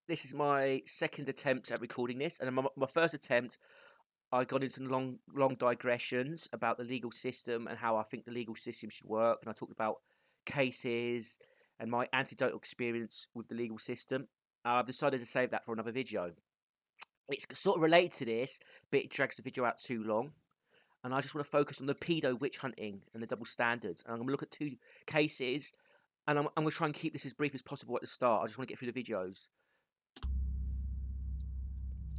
this is my second attempt at recording this, and my first attempt, I got into long digressions about the legal system and how I think the legal system should work, and I talked about cases and my anecdotal experience with the legal system. I've decided to save that for another video. It's sort of related to this, but it drags the video out too long. And I just want to focus on the pedo witch hunting and the double standards. And I'm going to look at two cases, and I'm going to try and keep this as brief as possible at the start. I just want to get through the videos.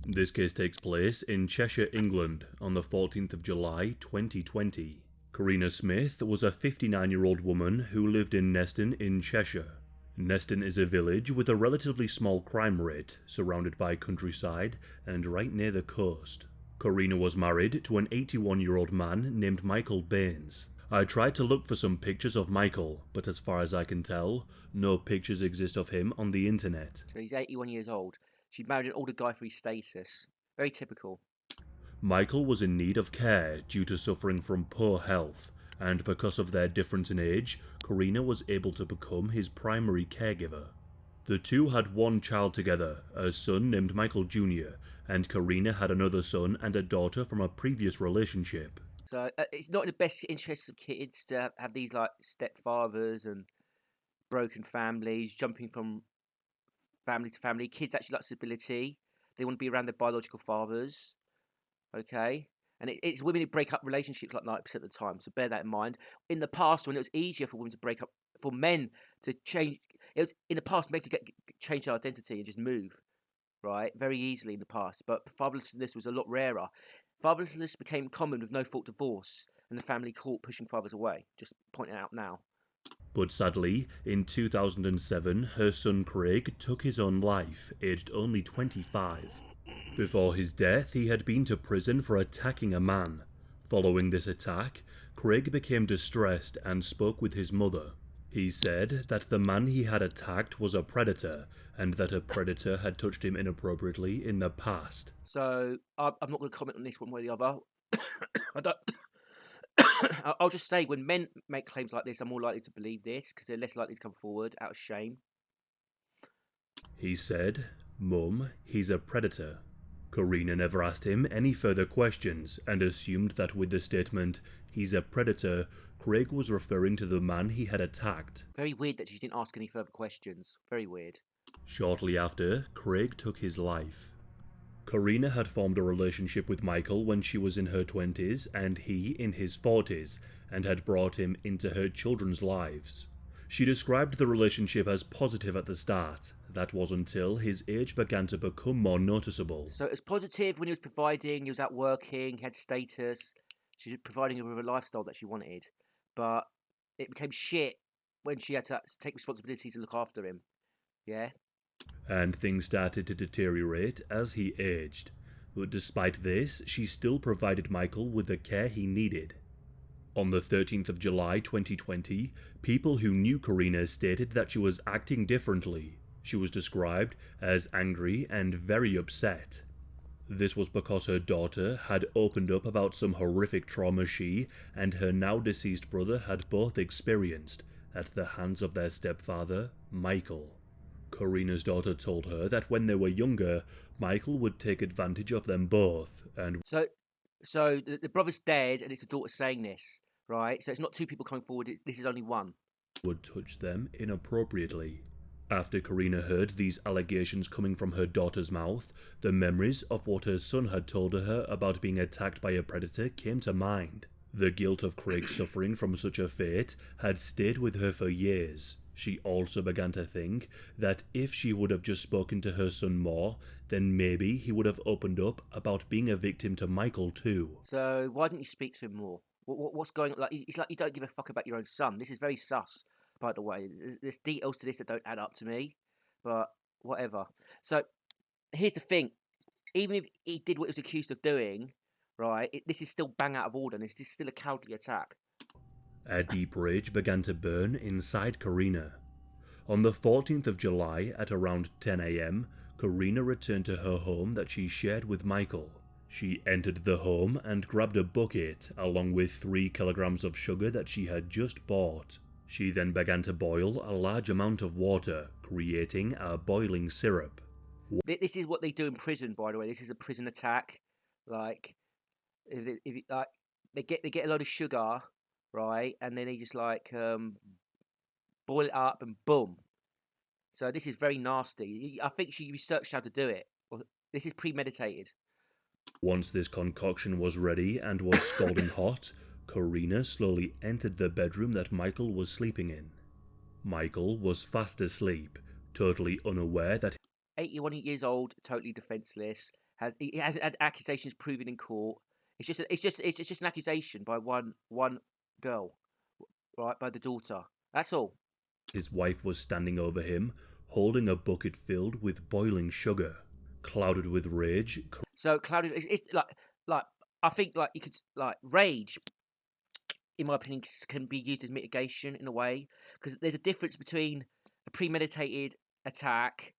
This case takes place in Cheshire, England, on the 14th of July 2020. Karina Smith was a 59-year-old woman who lived in Neston in Cheshire. Neston is a village with a relatively small crime rate, surrounded by countryside and right near the coast. Karina was married to an 81-year-old man named Michael Baines. I tried to look for some pictures of Michael, but as far as I can tell, no pictures exist of him on the internet. So he's 81 years old. She married an older guy for his status. Very typical. Michael was in need of care due to suffering from poor health, and because of their difference in age, Karina was able to become his primary caregiver. The two had one child together, a son named Michael Jr., and Karina had another son and a daughter from a previous relationship. So it's not in the best interests of kids to have these like stepfathers and broken families, jumping from family to family. Kids actually like stability. They want to be around their biological fathers. Okay? And it's women who break up relationships like 90% of the time. So bear that in mind. In the past, when it was easier for women to break up, for men to change, it was in the past men could change their identity and just move, right? Very easily in the past. But fatherlessness was a lot rarer. Fatherlessness became common with no-fault divorce and the family court pushing fathers away. Just pointing it out now. But sadly, in 2007, her son Craig took his own life, aged only 25. Before his death, he had been to prison for attacking a man. Following this attack, Craig became distressed and spoke with his mother. He said that the man he had attacked was a predator, and that a predator had touched him inappropriately in the past. So I'm not going to comment on this one way or the other. I don't. I'll just say when men make claims like this, I'm more likely to believe this because they're less likely to come forward out of shame. He said, "Mum, he's a predator." Karina never asked him any further questions and assumed that with the statement, "he's a predator," Craig was referring to the man he had attacked. Very weird that she didn't ask any further questions. Very weird. Shortly after, Craig took his life. Karina had formed a relationship with Michael when she was in her 20s and he in his 40s, and had brought him into her children's lives. She described the relationship as positive at the start. That was until his age began to become more noticeable. So it was positive when he was providing, he was out working, he had status, she was providing her with a lifestyle that she wanted. But it became shit when she had to take responsibilities and look after him. Yeah? And things started to deteriorate as he aged. But despite this, she still provided Michael with the care he needed. On the 13th of July 2020, people who knew Karina stated that she was acting differently. She was described as angry and very upset. This was because her daughter had opened up about some horrific trauma she and her now deceased brother had both experienced at the hands of their stepfather, Michael. Karina's daughter told her that when they were younger, Michael would take advantage of them both and So the brother's dead and it's the daughter saying this, right? So it's not two people coming forward, this is only one. would touch them inappropriately. After Karina heard these allegations coming from her daughter's mouth, the memories of what her son had told her about being attacked by a predator came to mind. The guilt of Craig suffering from such a fate had stayed with her for years. She also began to think that if she would have just spoken to her son more, then maybe he would have opened up about being a victim to Michael too. So why didn't you speak to him more? What's going on? Like, it's like you don't give a fuck about your own son. This is very sus, by the way. There's details to this that don't add up to me, but whatever. So here's the thing. Even if he did what he was accused of doing, right, this is still bang out of order, and this is still a cowardly attack. A deep rage began to burn inside Karina. On the 14th of July at around 10 AM, Karina returned to her home that she shared with Michael. She entered the home and grabbed a bucket along with 3 kilograms of sugar that she had just bought. She then began to boil a large amount of water, creating a boiling syrup. This is what they do in prison, by the way. This is a prison attack. Like, like they get a load of sugar, right, and then they just like boil it up and boom. So this is very nasty. I think she researched how to do it. This is premeditated. Once this concoction was ready and was scalding hot, Karina slowly entered the bedroom that Michael was sleeping in. Michael was fast asleep, totally unaware that 81 years old, totally defenseless. He hasn't had accusations proven in court. It's just an accusation by one girl, right, by the daughter. That's all. his wife was standing over him, holding a bucket filled with boiling sugar. Clouded with rage, So clouded. It's like I think like you could like rage. In my opinion, can be used as mitigation in a way because there's a difference between a premeditated attack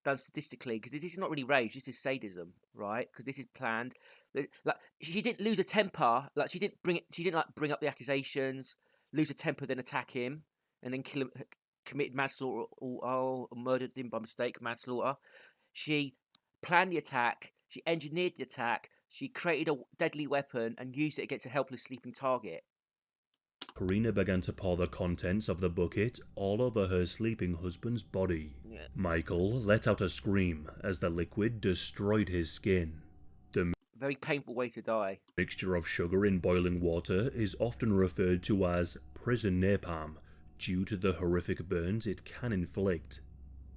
done statistically because this is not really rage, this is sadism, right? Because this is planned. Like she didn't lose a temper, like she didn't bring it, she didn't like bring up the accusations, lose a temper, then attack him, and then kill him, committed manslaughter or murdered him by mistake, manslaughter. She planned the attack, she engineered the attack, she created a deadly weapon and used it against a helpless sleeping target. Karina began to pour the contents of the bucket all over her sleeping husband's body. Yeah. Michael let out a scream as the liquid destroyed his skin. The Very painful way to die. mixture of sugar in boiling water is often referred to as prison napalm due to the horrific burns it can inflict.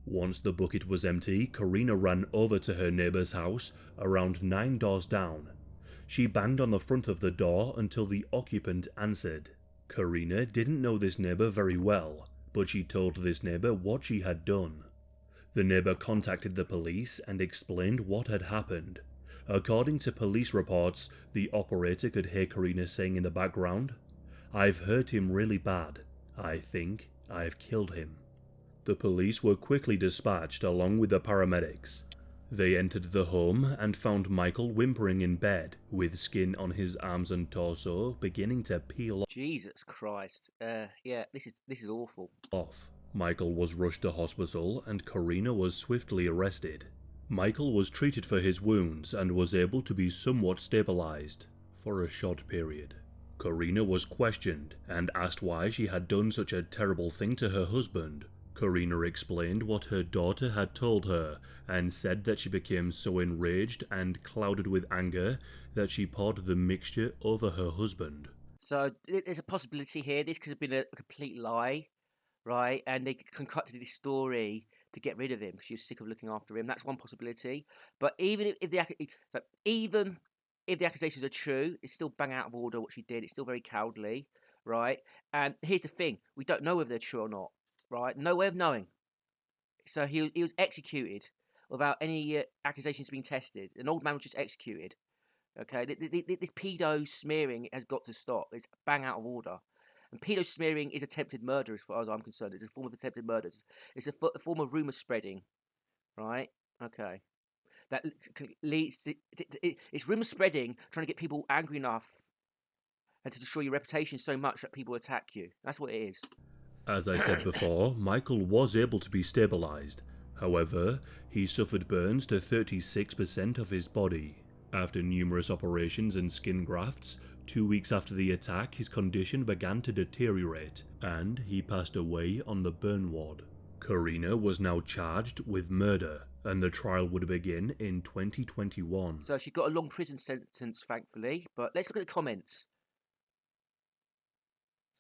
Once the bucket was empty, Karina ran over to her neighbor's house around 9 doors down. She banged on the front of the door until the occupant answered. Karina didn't know this neighbor very well, but she told this neighbor what she had done. The neighbor contacted the police and explained what had happened. According to police reports, the operator could hear Karina saying in the background, "I've hurt him really bad. I think I've killed him." The police were quickly dispatched along with the paramedics. They entered the home and found Michael whimpering in bed, with skin on his arms and torso beginning to peel Jesus Christ. Yeah, this is awful. off. Michael was rushed to hospital and Karina was swiftly arrested. Michael was treated for his wounds and was able to be somewhat stabilized for a short period. Karina was questioned and asked why she had done such a terrible thing to her husband. Karina explained what her daughter had told her and said that she became so enraged and clouded with anger that she poured the mixture over her husband. So there's a possibility here. This could have been a complete lie, right? And they concocted this story to get rid of him. She was sick of looking after him. That's one possibility. But even if the accusations are true, it's still bang out of order what she did. It's still very cowardly, right? And here's the thing: we don't know whether they're true or not, right? No way of knowing. So he was executed without any accusations being tested. An old man was just executed. Okay, this pedo smearing has got to stop. It's bang out of order. And pedo smearing is attempted murder, as far as I'm concerned. It's a form of attempted murder. It's a form of rumor spreading, right? Okay, that leads to it's rumor spreading, trying to get people angry enough and to destroy your reputation so much that people attack you. That's what it is. As I said before, Michael was able to be stabilized. However, he suffered burns to 36% of his body. After numerous operations and skin grafts, 2 weeks after the attack, his condition began to deteriorate, and he passed away on the burn ward. Karina was now charged with murder, and the trial would begin in 2021. So she got a long prison sentence, thankfully. But let's look at the comments.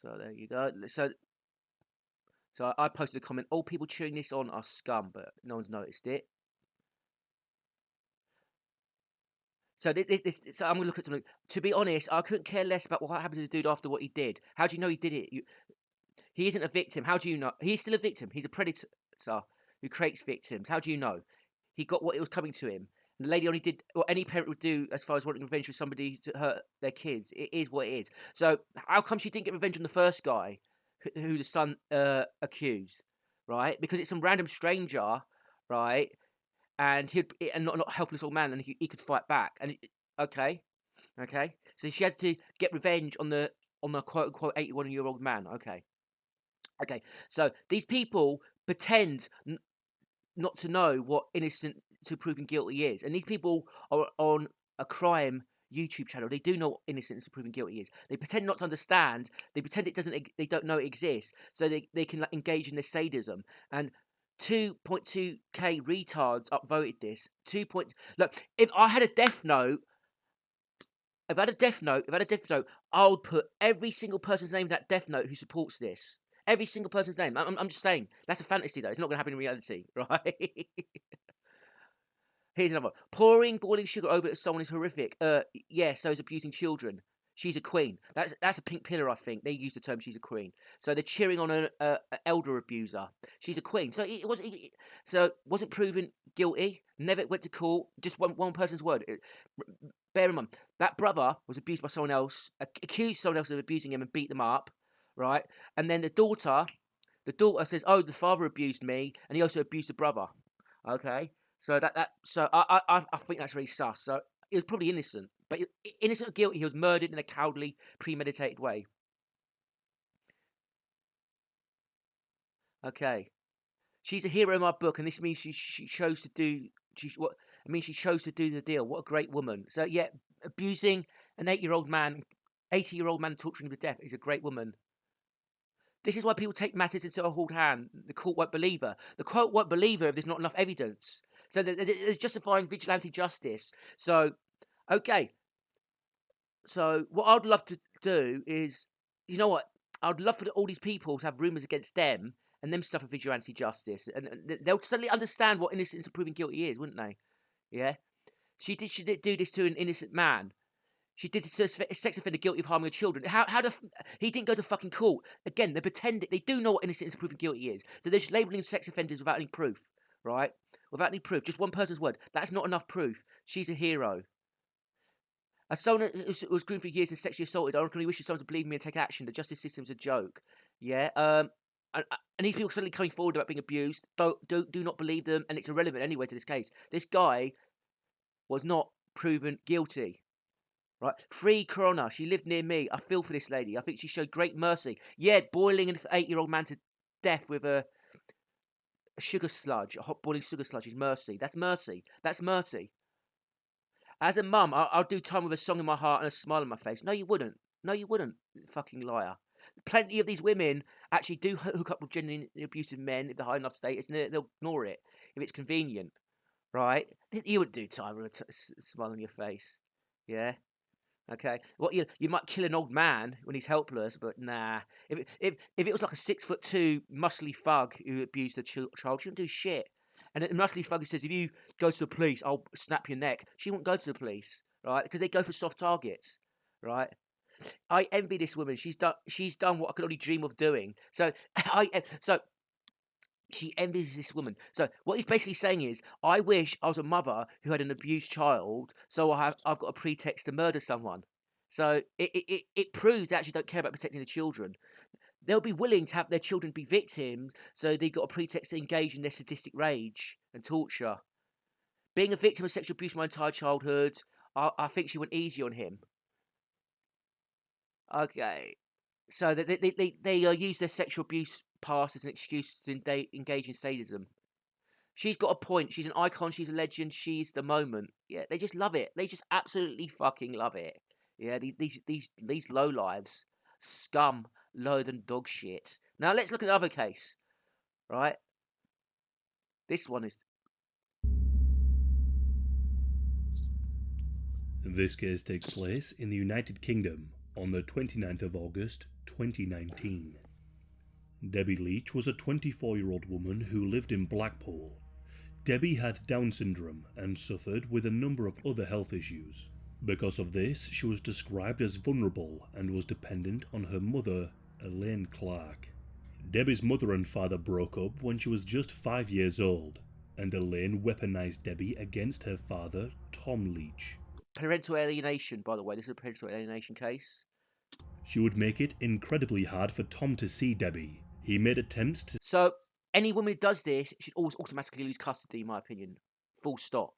So there you go. So I posted a comment. All people cheering this on are scum, but no one's noticed it. So so I'm gonna look at something. To be honest, I couldn't care less about what happened to the dude after what he did. How do you know he did it? He isn't a victim. How do you know? He's still a victim. He's a predator who creates victims. How do you know? He got what it was coming to him. And the lady only did what any parent would do as far as wanting revenge for somebody to hurt their kids. It is what it is. So how come she didn't get revenge on the first guy who the son accused, right? Because it's some random stranger, right? And not a helpless old man, and he could fight back. And okay, so she had to get revenge on the quote unquote 81-year-old man. Okay. So these people pretend not to know what innocent to proven guilty is. And these people are on a crime YouTube channel. They do know what innocent until proven guilty is. They pretend not to understand. They pretend it doesn't. They don't know it exists. So they can like, engage in this sadism. And 2.2k retards upvoted this. Look, if I had a death note. If I had a death note, I would put every single person's name in that death note who supports this. Every single person's name. I'm just saying. That's a fantasy, though. It's not going to happen in reality, right? Here's another one. Pouring boiling sugar over someone is horrific. Yeah, so is abusing children. She's a queen. That's a pink pillar, I think. They use the term she's a queen. So they're cheering on an elder abuser. She's a queen. So wasn't proven guilty. Never went to court. Just one person's word. Bear in mind, that brother was abused by someone else, accused someone else of abusing him and beat them up, right? And then the daughter says, "Oh, the father abused me, and he also abused the brother." Okay, so I think that's really sus. So he was probably innocent, but innocent or guilty, he was murdered in a cowardly, premeditated way. Okay, she's a hero in my book, and this means she chose to do she chose to do the deal. What a great woman. So yeah, abusing an 80-year-old man, 80-year-old man torturing him to death is a great woman. This is why people take matters into a hold hand. The court won't believe her. The court won't believe her if there's not enough evidence. So they're justifying vigilante justice. So, okay. So what I'd love to do is, you know what? I'd love for all these people to have rumours against them and them suffer vigilante justice. And they'll suddenly understand what innocence and proven guilty is, wouldn't they? Yeah? She did do this to an innocent man. She did this to a sex offender guilty of harming children. He didn't go to fucking court. Again, they pretend they do know what innocent and proven guilty is. So they're just labelling sex offenders without any proof, right? Without any proof, just one person's word. That's not enough proof. She's a hero. As someone who was groomed for years and sexually assaulted, I only wish someone to believe me and take action. The justice system's a joke. Yeah. And these people suddenly coming forward about being abused. Do not believe them, and it's irrelevant anyway to this case. This guy was not proven guilty. Right, free Corona. She lived near me. I feel for this lady. I think she showed great mercy. Yeah, boiling an 8-year-old man to death with a sugar sludge, a hot boiling sugar sludge is mercy. That's mercy. That's mercy. As a mum, I'll do time with a song in my heart and a smile on my face. No, you wouldn't. No, you wouldn't. Fucking liar. Plenty of these women actually do hook up with genuinely abusive men if they're high enough status, and they'll ignore it if it's convenient. Right? You wouldn't do time with a smile on your face. Yeah. Okay, what you might kill an old man when he's helpless, but nah. If it was like a 6'2" muscly thug who abused a child, she wouldn't do shit. And the muscly thug who says, "If you go to the police, I'll snap your neck," she won't go to the police, right? Because they go for soft targets, right? I envy this woman. She's done what I could only dream of doing. So she envies this woman. So what he's basically saying is, I wish I was a mother who had an abused child, so I've got a pretext to murder someone. So it proves they actually don't care about protecting the children. They'll be willing to have their children be victims, so they've got a pretext to engage in their sadistic rage and torture. Being a victim of sexual abuse my entire childhood, I think she went easy on him. Okay. So they use their sexual abuse past as an excuse to engage in sadism. She's got a point. She's an icon. She's a legend. She's the moment. Yeah, they just love it. They just absolutely fucking love it. Yeah, these low lives, scum, lower than dog shit. Now let's look at another case. Right, this one is. This case takes place in the United Kingdom on the 29th of August, 2019. Debbie Leach was a 24-year-old woman who lived in Blackpool. Debbie had Down syndrome and suffered with a number of other health issues. Because of this, she was described as vulnerable and was dependent on her mother, Elaine Clark. Debbie's mother and father broke up when she was just 5 years old, and Elaine weaponized Debbie against her father, Tom Leach. Parental alienation, by the way. This is a parental alienation case. She would make it incredibly hard for Tom to see Debbie. He made attempts to... So, any woman who does this should always automatically lose custody, in my opinion. Full stop.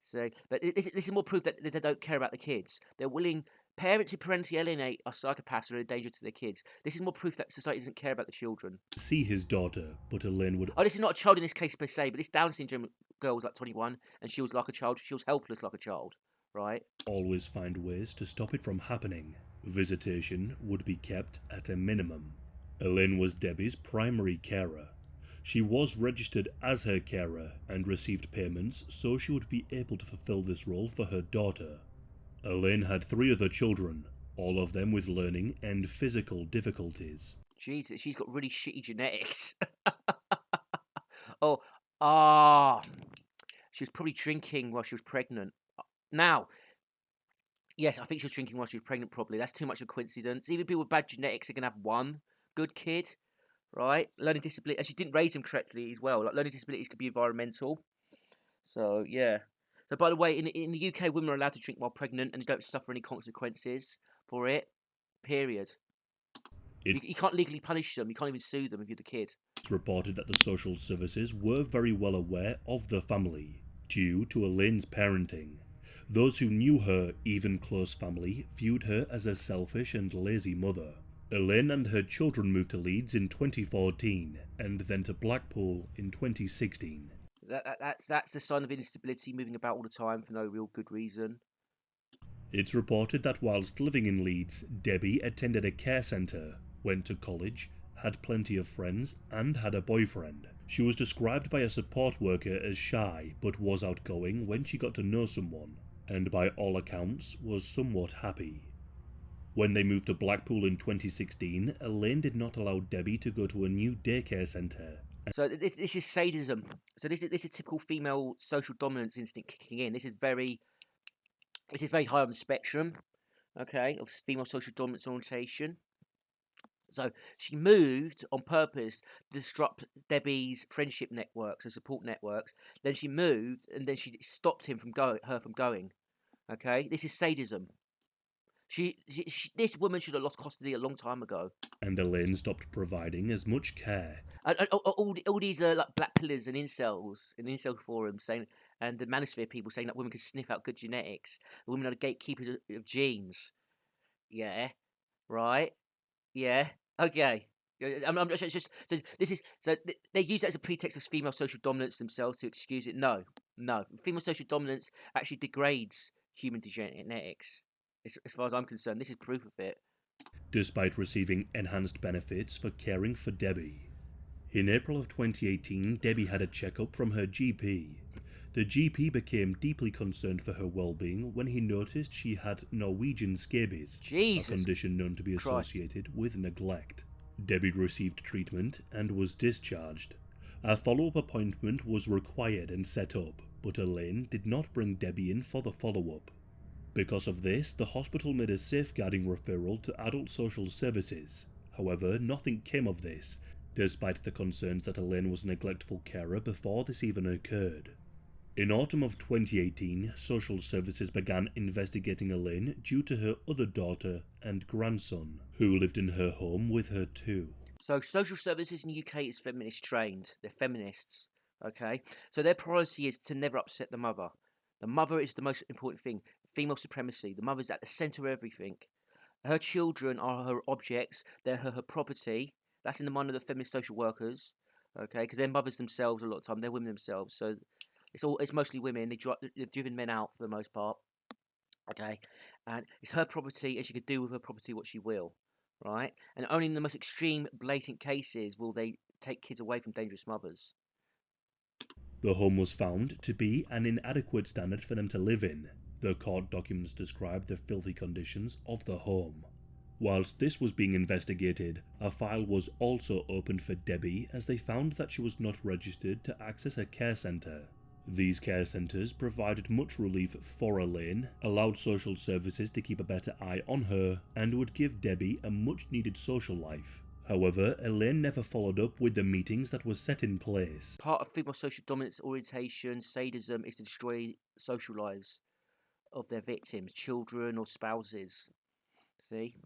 So, but this is more proof that they don't care about the kids. They're willing Parents who parentally alienate are psychopaths who are a danger to their kids. This is more proof that society doesn't care about the children. See his daughter, but Elaine would Oh, this is not a child in this case per se, but this Down syndrome girl was like 21, and she was like a child. She was helpless like a child, right? always find ways to stop it from happening. Visitation would be kept at a minimum. Elaine was Debbie's primary carer. She was registered as her carer and received payments so she would be able to fulfill this role for her daughter. Elaine had 3 other children, all of them with learning and physical difficulties. Jesus, she's got really shitty genetics. Oh, ah, she was probably drinking while she was pregnant. Now, yes, I think she was drinking while she was pregnant. Probably that's too much of a coincidence. Even people with bad genetics are gonna have one good kid, right? Learning disability, and she didn't raise them correctly as well. Like learning disabilities could be environmental. So yeah. So by the way, in the UK, women are allowed to drink while pregnant, and they don't suffer any consequences for it. Period. You can't legally punish them. You can't even sue them if you're the kid. It's reported that the social services were very well aware of the family, due to Elaine's parenting. Those who knew her, even close family, viewed her as a selfish and lazy mother. Elaine and her children moved to Leeds in 2014, and then to Blackpool in 2016. That's the sign of instability, moving about all the time for no real good reason. It's reported that whilst living in Leeds, Debbie attended a care centre, went to college, had plenty of friends, and had a boyfriend. She was described by a support worker as shy, but was outgoing when she got to know someone, and by all accounts was somewhat happy. When they moved to Blackpool in 2016, Elaine did not allow Debbie to go to a new daycare centre. So this is sadism. So this is typical female social dominance instinct kicking in. This is very high on the spectrum, okay, of female social dominance orientation. So she moved on purpose to disrupt Debbie's friendship networks and support networks. Then she moved, and then she stopped her from going. Okay, this is sadism. This woman should have lost custody a long time ago. And Elaine stopped providing as much care. And all these like black pillars and incel forums saying, and the manosphere people saying that women can sniff out good genetics. The women are the gatekeepers of genes. Yeah, right. Yeah. Okay. I'm just so this is so they use that as a pretext of female social dominance themselves to excuse it. No, no. Female social dominance actually degrades human genetics. As far as I'm concerned, this is proof of it. Despite receiving enhanced benefits for caring for Debbie. In April of 2018, Debbie had a checkup from her GP. The GP became deeply concerned for her well-being when he noticed she had Norwegian scabies, Jesus a condition known to be Christ. associated with neglect. Debbie received treatment and was discharged. A follow-up appointment was required and set up, but Elaine did not bring Debbie in for the follow-up. Because of this, the hospital made a safeguarding referral to adult social services. However, nothing came of this, despite the concerns that Elaine was a neglectful carer before this even occurred. In autumn of 2018, social services began investigating Elaine due to her other daughter and grandson, who lived in her home with her too. So social services in the UK is feminist trained. They're feminists. Okay, so their policy is to never upset the mother. The mother is the most important thing. Female supremacy. The mother's at the centre of everything. Her children are her objects. They're her property. That's in the mind of the feminist social workers. Okay, because they're mothers themselves a lot of time. They're women themselves. So it's mostly women. They've driven men out for the most part. Okay, and it's her property, and she can do with her property what she will. Right, and only in the most extreme, blatant cases will they take kids away from dangerous mothers. The home was found to be an inadequate standard for them to live in. The court documents describe the filthy conditions of the home. Whilst this was being investigated, a file was also opened for Debbie as they found that she was not registered to access a care centre. These care centres provided much relief for Elaine, allowed social services to keep a better eye on her, and would give Debbie a much needed social life. However, Elaine never followed up with the meetings that were set in place. Part of female social dominance orientation, sadism, is to destroy social lives of their victims, children or spouses. See?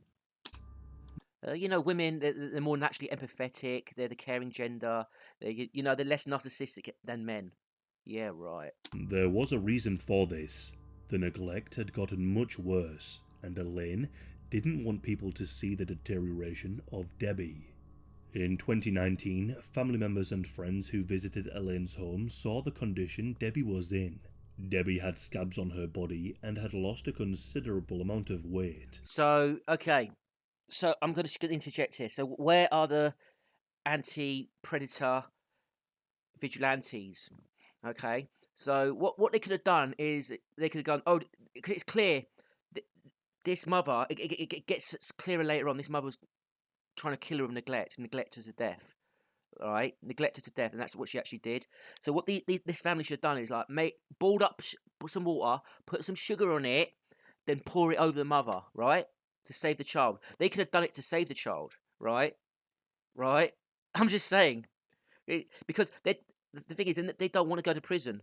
Women, they're more naturally empathetic, they're the caring gender, they're less narcissistic than men. Yeah, right. There was a reason for this. The neglect had gotten much worse. and Elaine didn't want people to see the deterioration of Debbie. In 2019, family members and friends who visited Elaine's home saw the condition Debbie was in. Debbie had scabs on her body and had lost a considerable amount of weight. So, okay. So I'm going to interject here. So where are the anti-predator vigilantes? Okay. So what they could have done is they could have gone, oh, because it's clear this mother, it gets clearer later on, this mother was trying to kill her of neglect her to death. All right, neglect her to death, and that's what she actually did. So what this family should have done is like boiled up put some water, put some sugar on it, then pour it over the mother, right, to save the child. They could have done it to save the child, right? Right? I'm just saying, because the thing is, they don't want to go to prison.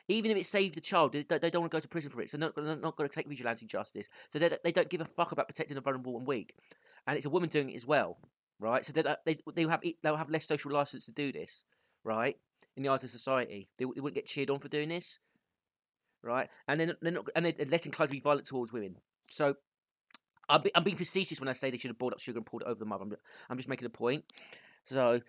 Even if it saved the child, they don't want to go to prison for it. So they're not going to take vigilante justice. So they don't give a fuck about protecting the vulnerable and weak. And it's a woman doing it as well, right? So they'll have less social license to do this, right? In the eyes of society, they wouldn't get cheered on for doing this, right? And they're less inclined to be violent towards women. So I'm being facetious when I say they should have boiled up sugar and poured it over the mother. I'm just making a point. So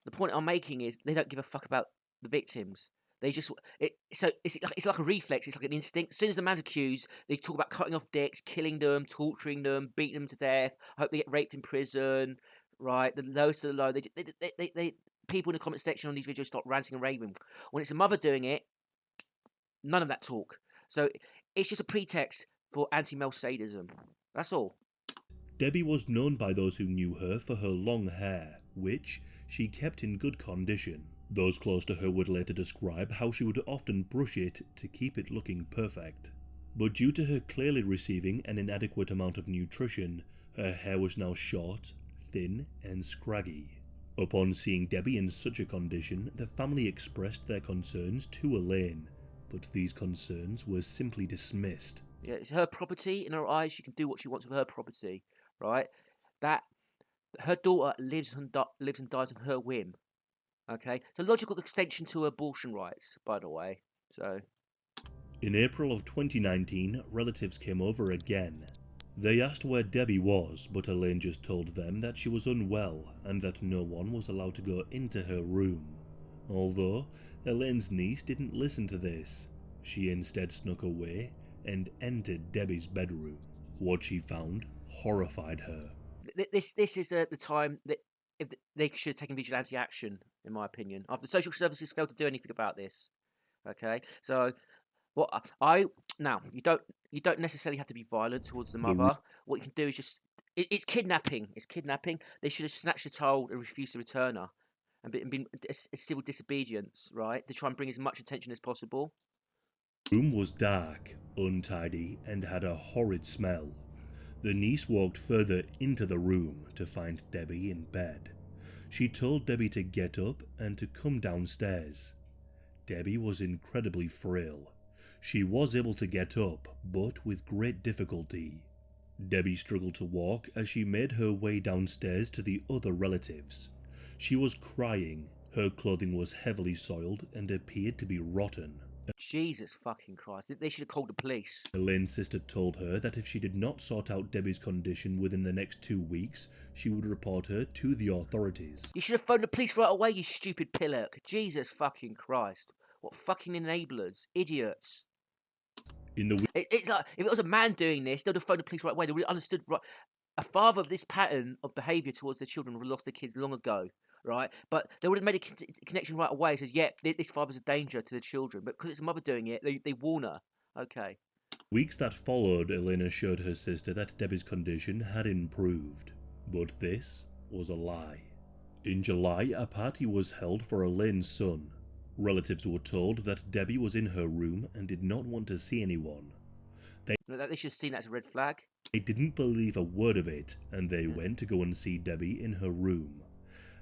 the point I'm making is they don't give a fuck about the victims. They just it's like a reflex. It's like an instinct. As soon as the man's accused, they talk about cutting off dicks, killing them, torturing them, beating them to death. I hope they get raped in prison. Right, the lowest of the low. They people in the comment section on these videos start ranting and raving. When it's a mother doing it, none of that talk. So it's just a pretext for anti-male sadism. That's all. Debbie was known by those who knew her for her long hair, which she kept in good condition. Those close to her would later describe how she would often brush it to keep it looking perfect. But due to her clearly receiving an inadequate amount of nutrition, her hair was now short, thin, and scraggy. Upon seeing Debbie in such a condition, the family expressed their concerns to Elaine, but these concerns were simply dismissed. Yeah, it's her property. In her eyes, she can do what she wants with her property, right? That her daughter lives and dies on her whim. Okay, it's a logical extension to abortion rights, by the way. So, in April of 2019, relatives came over again. They asked where Debbie was, but Elaine just told them that she was unwell and that no one was allowed to go into her room. Although, Elaine's niece didn't listen to this. She instead snuck away and entered Debbie's bedroom. What she found horrified her. This is the time that if they should have taken vigilante action, in my opinion. After the social services failed to do anything about this. Okay, so what now you don't necessarily have to be violent towards the mother. What you can do is just it's kidnapping. It's kidnapping. They should have snatched the child and refused to return her, and been a civil disobedience, right? To try and bring as much attention as possible. The room was dark, untidy, and had a horrid smell. The niece walked further into the room to find Debbie in bed. She told Debbie to get up and to come downstairs. Debbie was incredibly frail. She was able to get up, but with great difficulty. Debbie struggled to walk as she made her way downstairs to the other relatives. She was crying, her clothing was heavily soiled and appeared to be rotten. Jesus fucking Christ. They should have called the police. Elaine's sister told her that if she did not sort out Debbie's condition within the next 2 weeks, she would report her to the authorities. You should have phoned the police right away, you stupid pillock. Jesus fucking Christ. What fucking enablers. Idiots. It's like, if it was a man doing this, they would have phoned the police right away. They would have understood, right? A father of this pattern of behaviour towards their children would have lost their kids long ago. Right, but they would have made a connection right away. It says, "Yep, this father's a danger to the children," but because it's a mother doing it, they warn her. Okay. Weeks that followed, Elaine assured her sister that Debbie's condition had improved, but this was a lie. In July, a party was held for Elaine's son. Relatives were told that Debbie was in her room and did not want to see anyone. They should have seen that as a red flag. They didn't believe a word of it, and they went to go and see Debbie in her room.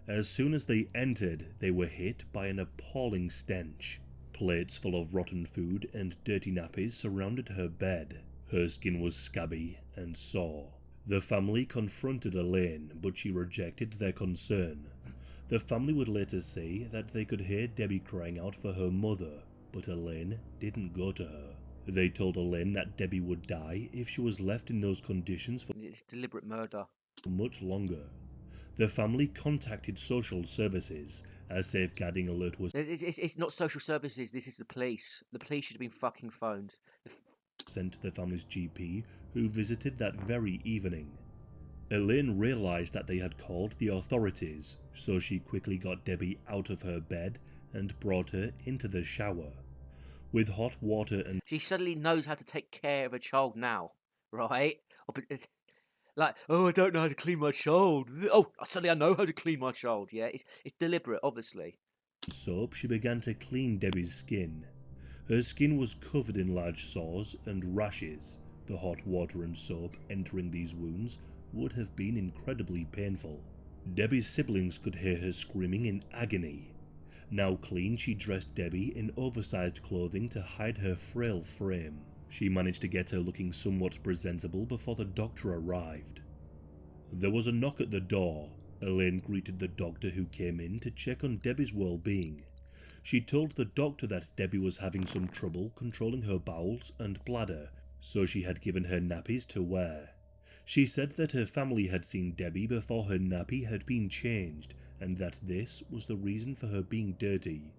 As soon as they entered, they were hit by an appalling stench. Plates full of rotten food and dirty nappies surrounded her bed. Her skin was scabby and sore. The family confronted Elaine, but she rejected their concern. The family would later say that they could hear Debbie crying out for her mother, but Elaine didn't go to her. They told Elaine that Debbie would die if she was left in those conditions for It's deliberate murder. much longer. The family contacted social services. A safeguarding alert was It's not social services. This is the police. The police should have been fucking phoned. sent to the family's GP, who visited that very evening. Elaine realized that they had called the authorities, so she quickly got Debbie out of her bed and brought her into the shower. With hot water and She suddenly knows how to take care of a child now, right? Like, oh, I don't know how to clean my child. Oh, suddenly I know how to clean my child. Yeah, it's deliberate, obviously. soap, she began to clean Debbie's skin. Her skin was covered in large sores and rashes. The hot water and soap entering these wounds would have been incredibly painful. Debbie's siblings could hear her screaming in agony. Now clean, she dressed Debbie in oversized clothing to hide her frail frame. She managed to get her looking somewhat presentable before the doctor arrived. There was a knock at the door. Elaine greeted the doctor who came in to check on Debbie's well-being. She told the doctor that Debbie was having some trouble controlling her bowels and bladder, so she had given her nappies to wear. She said that her family had seen Debbie before her nappy had been changed, and that this was the reason for her being dirty.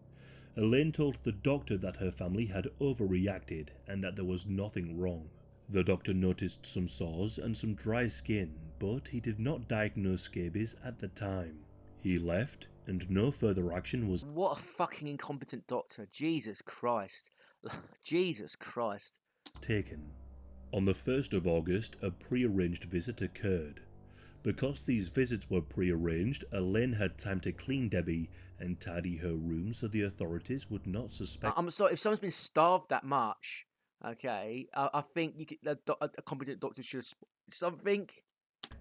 Elaine told the doctor that her family had overreacted and that there was nothing wrong. The doctor noticed some sores and some dry skin, but he did not diagnose scabies at the time. He left, and no further action was What a fucking incompetent doctor. Jesus Christ. Jesus Christ. taken. On the 1st of August, a pre-arranged visit occurred. Because these visits were pre-arranged, Elaine had time to clean Debbie and tidy her room so the authorities would not suspect I'm sorry, if someone's been starved that much, okay, I think you could, a competent doctor should have something.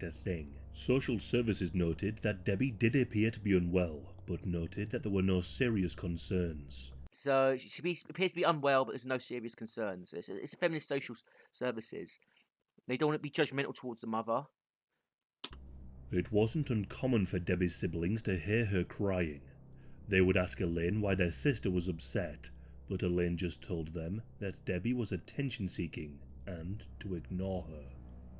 a thing. Social services noted that Debbie did appear to be unwell, but noted that there were no serious concerns. So she appears to be unwell, but there's no serious concerns. It's a feminist social services. They don't want to be judgmental towards the mother. It wasn't uncommon for Debbie's siblings to hear her crying. They would ask Elaine why their sister was upset, but Elaine just told them that Debbie was attention-seeking and to ignore her.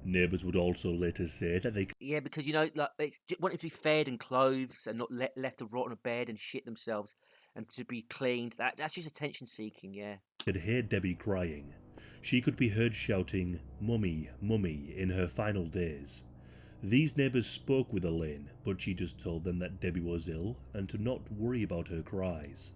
Neighbours would also later say that they Yeah, because like they wanted to be fed and clothed and not left to rot on a bed and shit themselves and to be cleaned. That's just attention seeking. Yeah. could hear Debbie crying. She could be heard shouting, "Mummy, Mummy," in her final days. These neighbours spoke with Elaine, but she just told them that Debbie was ill and to not worry about her cries.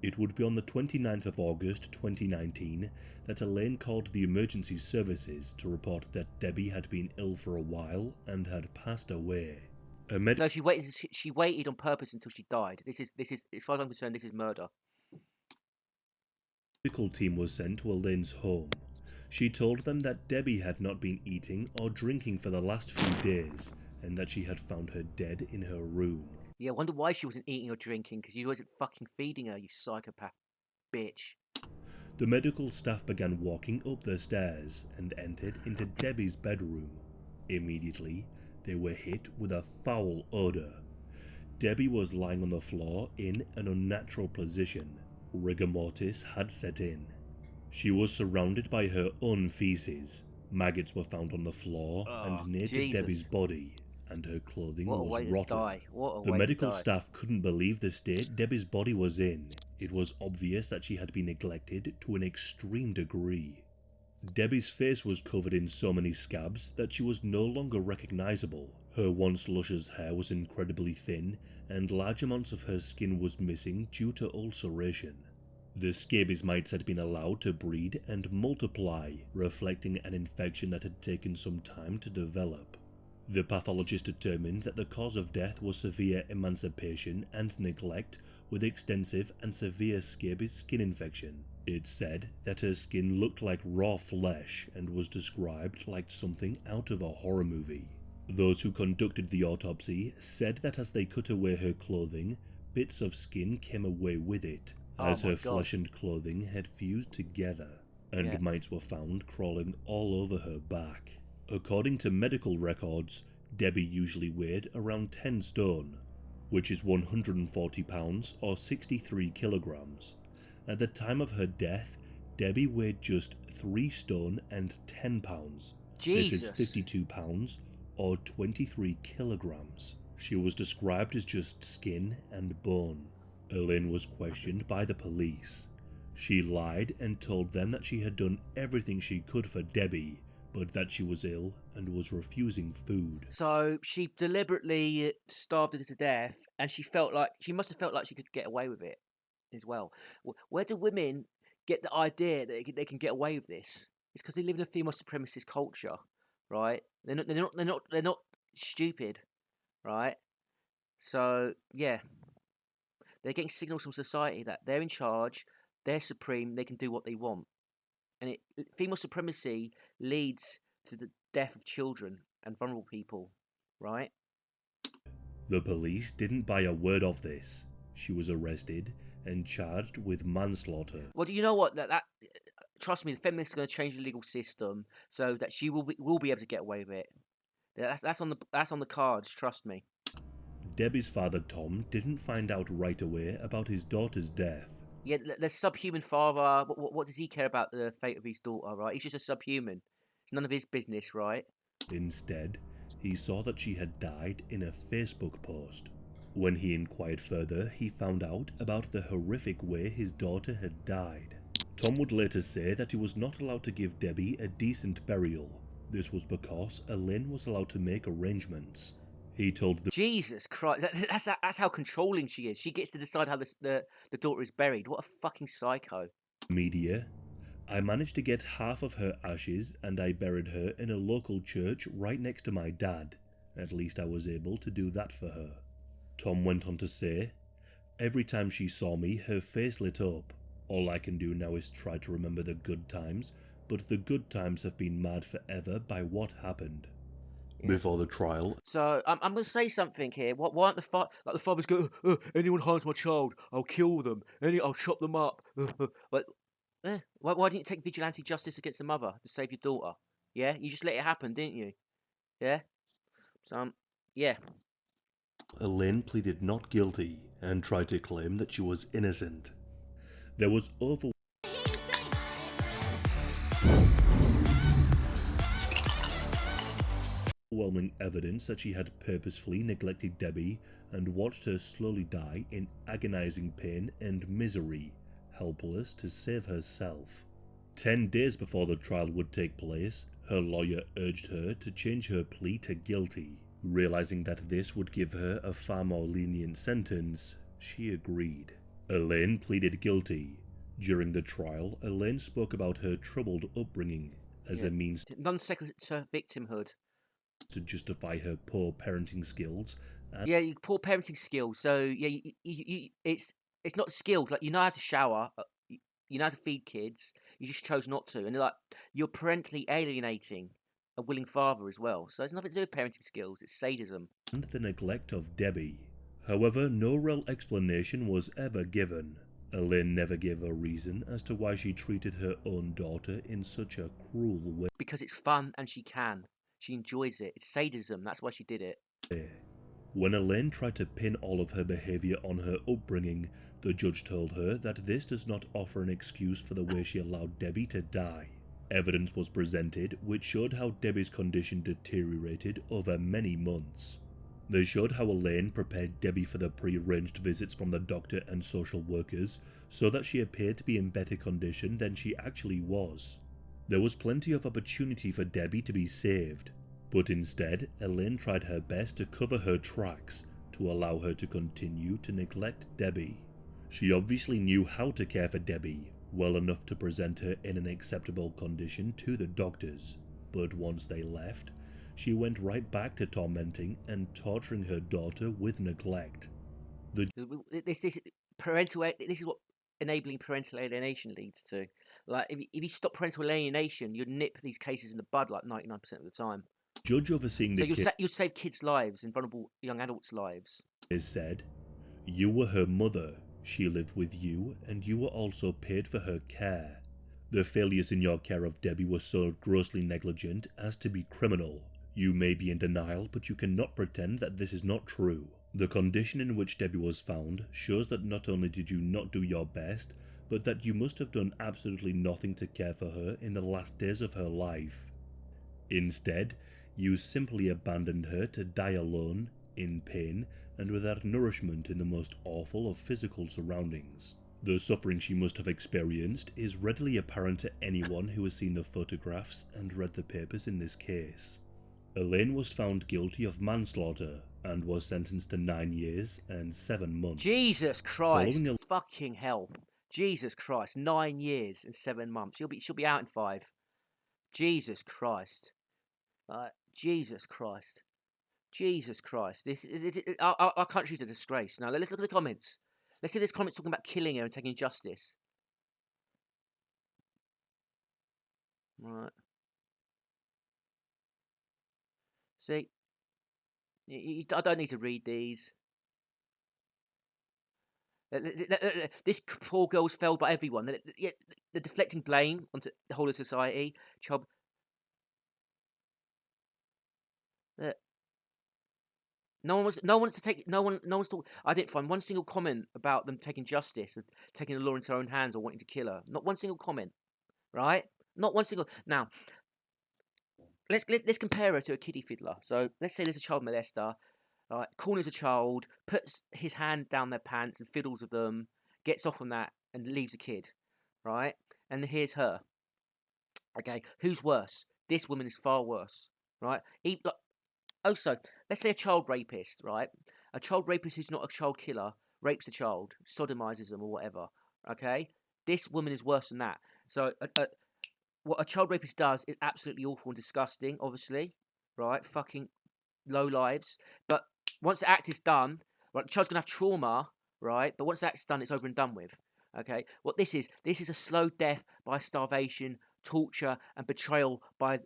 It would be on the 29th of August 2019 that Elaine called the emergency services to report that Debbie had been ill for a while and had passed away. A No, she waited. She waited on purpose until she died. This is, as far as I'm concerned, this is murder. medical team was sent to Elaine's home. She told them that Debbie had not been eating or drinking for the last few days, and that she had found her dead in her room. Yeah, I wonder why she wasn't eating or drinking, because you wasn't fucking feeding her, you psychopath bitch. The medical staff began walking up the stairs and entered into Debbie's bedroom. Immediately, they were hit with a foul odour. Debbie was lying on the floor in an unnatural position. Rigor mortis had set in. She was surrounded by her own feces. Maggots were found on the floor and near to Debbie's body, and her clothing was rotten. The medical staff couldn't believe the state Debbie's body was in. It was obvious that she had been neglected to an extreme degree. Debbie's face was covered in so many scabs that she was no longer recognizable. Her once luscious hair was incredibly thin, and large amounts of her skin was missing due to ulceration. The scabies mites had been allowed to breed and multiply, reflecting an infection that had taken some time to develop. The pathologist determined that the cause of death was severe emancipation and neglect with extensive and severe scabies skin infection. It said that her skin looked like raw flesh and was described like something out of a horror movie. Those who conducted the autopsy said that as they cut away her clothing, bits of skin came away with it, as her flesh and clothing had fused together, and mites were found crawling all over her back. According to medical records, Debbie usually weighed around 10 stone, which is 140 pounds or 63 kilograms. At the time of her death, Debbie weighed just 3 stone and 10 pounds. Jesus. This is 52 pounds or 23 kilograms. She was described as just skin and bone. Elaine was questioned by the police. She lied and told them that she had done everything she could for Debbie, but that she was ill and was refusing food. So she deliberately starved her to death, and she must have felt like she could get away with it as well. Where do women get the idea that they can get away with this? It's because they live in a female supremacist culture, right? They're not stupid, right? So yeah, they're getting signals from society that they're in charge, they're supreme, they can do what they want, and female supremacy leads to the death of children and vulnerable people, right? The police didn't buy a word of this. She was arrested and charged with manslaughter. Well, do you know what? That trust me, the feminists are going to change the legal system so that she will be able to get away with it. That's on the cards. Trust me. Debbie's father Tom didn't find out right away about his daughter's death. Yeah, the subhuman father. What does he care about the fate of his daughter? Right? He's just a subhuman. It's none of his business, right? Instead, he saw that she had died in a Facebook post. When he inquired further, he found out about the horrific way his daughter had died. Tom would later say that he was not allowed to give Debbie a decent burial. This was because Elaine was allowed to make arrangements. He told the Jesus Christ, that's how controlling she is. She gets to decide how the daughter is buried. What a fucking psycho. media, "I managed to get half of her ashes and I buried her in a local church right next to my dad. At least I was able to do that for her." Tom went on to say, "Every time she saw me, her face lit up. All I can do now is try to remember the good times, but the good times have been marred forever by what happened." Yeah. Before the trial, So I'm going to say something here. Why aren't the fathers go? Anyone harms my child, I'll kill them. I'll chop them up. But why didn't you take vigilante justice against the mother to save your daughter? Yeah, you just let it happen, didn't you? Yeah. So yeah. Elaine pleaded not guilty and tried to claim that she was innocent. There was overwhelming evidence that she had purposefully neglected Debbie and watched her slowly die in agonizing pain and misery, helpless to save herself. 10 days before the trial would take place, her lawyer urged her to change her plea to guilty. Realizing that this would give her a far more lenient sentence, she agreed. Elaine pleaded guilty. During the trial, Elaine spoke about her troubled upbringing as a means non-sequitur victimhood to justify her poor parenting skills. Yeah, poor parenting skills. So yeah, it's not skilled. Like, you know how to shower, you know how to feed kids. You just chose not to, and you're parentally alienating a willing father as well. So it's nothing to do with parenting skills. It's sadism. And the neglect of Debbie. However, no real explanation was ever given. Elaine never gave a reason as to why she treated her own daughter in such a cruel way. Because it's fun and she can. She enjoys it. It's sadism. That's why she did it. When Elaine tried to pin all of her behaviour on her upbringing, the judge told her that this does not offer an excuse for the way she allowed Debbie to die. Evidence was presented which showed how Debbie's condition deteriorated over many months. They showed how Elaine prepared Debbie for the pre-arranged visits from the doctor and social workers so that she appeared to be in better condition than she actually was. There was plenty of opportunity for Debbie to be saved, but instead Elaine tried her best to cover her tracks to allow her to continue to neglect Debbie. She obviously knew how to care for Debbie well enough to present her in an acceptable condition to the doctors, but once they left, she went right back to tormenting and torturing her daughter with neglect. This is what enabling parental alienation leads to. Like, if you stop parental alienation, you'd nip these cases in the bud like 99% of the time. Judge overseeing the case, you'll save kids' lives and vulnerable young adults' lives. Said, "You were her mother. She lived with you, and you were also paid for her care. The failures in your care of Debbie were so grossly negligent as to be criminal. You may be in denial, but you cannot pretend that this is not true. The condition in which Debbie was found shows that not only did you not do your best, but that you must have done absolutely nothing to care for her in the last days of her life. Instead, you simply abandoned her to die alone, in pain, and without nourishment in the most awful of physical surroundings. The suffering she must have experienced is readily apparent to anyone who has seen the photographs and read the papers in this case. Elaine was found guilty of manslaughter and was sentenced to 9 years and 7 months. Jesus Christ. Fucking hell. Jesus Christ. 9 years and 7 months. She'll be out in 5. Jesus Christ. Jesus Christ. Jesus Christ. Our country's a disgrace. Now, let's look at the comments. Let's see this comments talking about killing her and taking justice. Right. See? I don't need to read these. This poor girl's failed by everyone. They're deflecting blame onto the whole of society. No one wants to take. No one's talk. I didn't find one single comment about them taking justice and taking the law into their own hands or wanting to kill her. Not one single comment. Right? Not one single. Now, let's compare her to a kiddie fiddler. So let's say there's a child molester. Right, corners a child, puts his hand down their pants and fiddles with them, gets off on that and leaves a kid, right? And here's her. Okay, who's worse? This woman is far worse, right? Also, let's say a child rapist, right? A child rapist who's not a child killer rapes a child, sodomizes them or whatever. Okay, this woman is worse than that. So, what a child rapist does is absolutely awful and disgusting. Obviously, right? Fucking low lives. But once the act is done, right, the child's gonna have trauma, right? But once the act's done, it's over and done with. Okay, what this is a slow death by starvation, torture, and betrayal by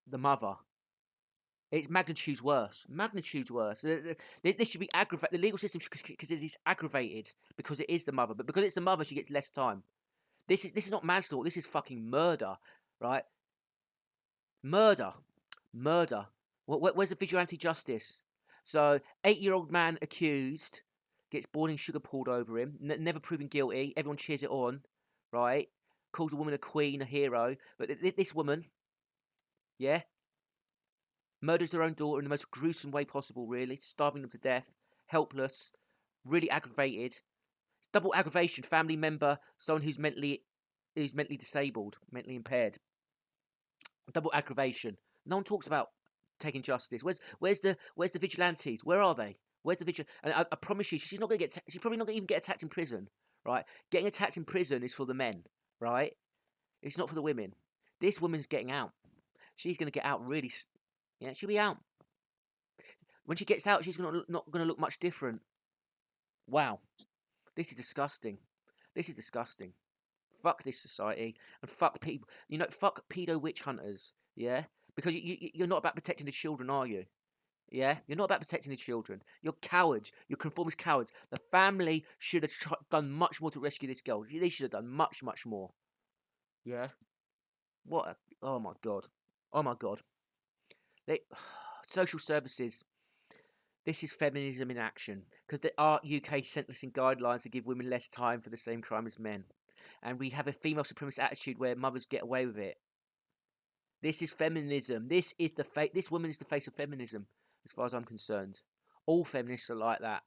the mother. It's magnitudes worse. Magnitudes worse. This should be aggravated. The legal system, because it is aggravated, because it is the mother. But because it's the mother, she gets less time. This is not manslaughter. This is fucking murder, right? Murder. Where's the vigilante justice? So, 8-year-old man accused gets boiling sugar poured over him, never proven guilty. Everyone cheers it on, right? Calls a woman a queen, a hero. But this woman, yeah, murders her own daughter in the most gruesome way possible, really, starving them to death, helpless, really aggravated. Double aggravation, family member, someone who's mentally disabled, mentally impaired. Double aggravation. No one talks about taking justice. Where's the vigilantes? Where are they? Where's the vigil? And I promise you, she's not gonna get. She's probably not gonna even get attacked in prison, right? Getting attacked in prison is for the men, right? It's not for the women. This woman's getting out. She's gonna get out really. Yeah, she'll be out. When she gets out, she's not gonna look much different. Wow, this is disgusting. This is disgusting. Fuck this society and fuck people. You know, fuck pedo witch hunters. Yeah, because you're not about protecting the children, are you? Yeah, you're not about protecting the children. You're cowards. You're conformist cowards. The family should have done much more to rescue this girl. They should have done much, much more. Yeah. Oh my god. Oh my god. They social services. This is feminism in action because there are UK sentencing guidelines to give women less time for the same crime as men, and we have a female supremacist attitude where mothers get away with it. This is feminism. This woman is the face of feminism, as far as I'm concerned. All feminists are like that.